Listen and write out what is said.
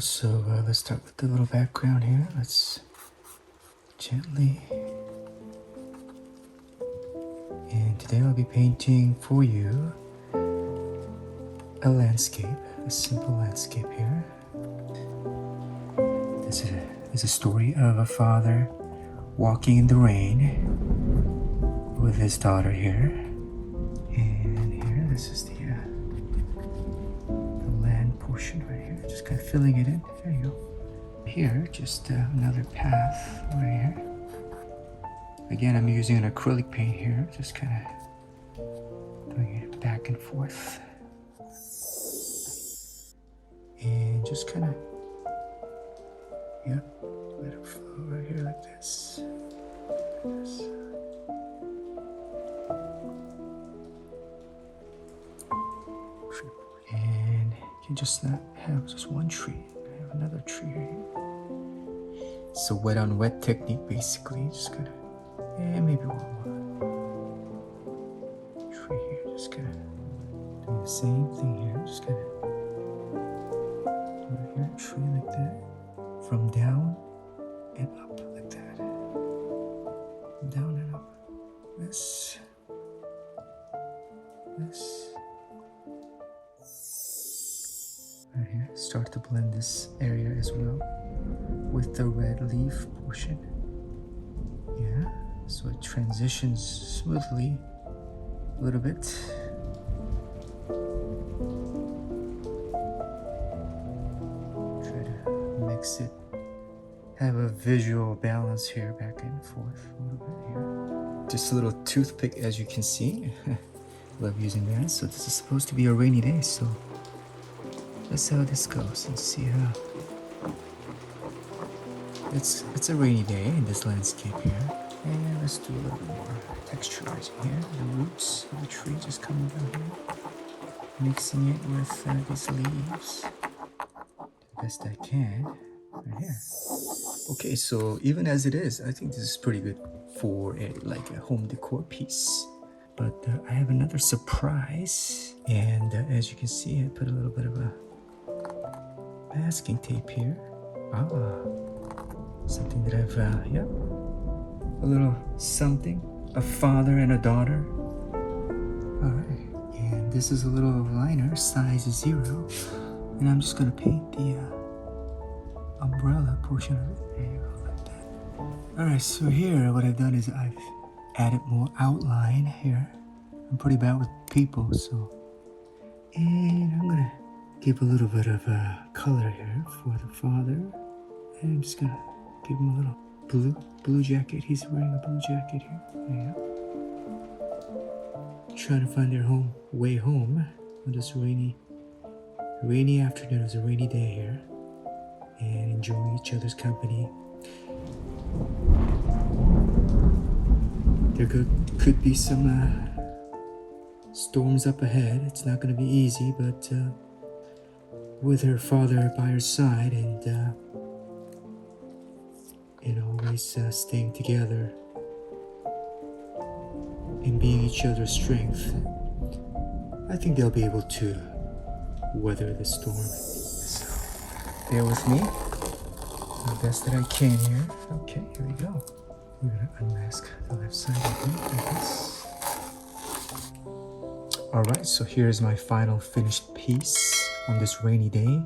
So let's start with the little background here. Let's gently. And today I'll be painting for you a landscape, a simple landscape here. This is a story of a father walking in the rain with his daughter here. And here, this is the land portion right here. Just kind of filling it in. There you go. Here, just another path right here. Again, I'm using an acrylic paint here, just kind of doing it back and forth. And just kind of, let it flow right here like this. And you can just not have just one tree. I have another tree here. It's a wet on wet technique basically. Just kind of, and maybe one more tree here. Just kind of doing the same thing here. Just kind of right here, tree like that. From down and up like that. Down and up. This. Right here, start to blend this area as well with the red leaf portion. Yeah, so it transitions smoothly a little bit. Try to mix it, have a visual balance here, back and forth a little bit here. Just a little toothpick, as you can see. Love using that. So this is supposed to be a rainy day, so let's see how this goes and see how it's a rainy day in this landscape here. And let's do a little bit more texturizing here. The roots of the tree just coming down here, mixing it with these leaves the best I can right here. Okay, so even as it is, I think this is pretty good for a home decor piece. But I have another surprise, and as you can see, I put a little bit of a masking tape here. Something that I've, a little something, a father and a daughter. All right, and this is a little liner, size 0, and I'm just gonna paint the umbrella portion of it. There you go, like that. All right, so here what I've done is I've added more outline here. I'm pretty bad with people, so. And I'm gonna give a little bit of color here for the father. And I'm just gonna give him a little blue jacket. He's wearing a blue jacket here. Yeah. Trying to find their way home on this rainy afternoon. It's a rainy day here. And enjoying each other's company. There could be some storms up ahead. It's not going to be easy, but with her father by her side and always staying together and being each other's strength, I think they'll be able to weather the storm. So bear with me, the best that I can here. Okay, here we go. We're gonna unmask the left side of it like this. Alright, so here's my final finished piece on this rainy day.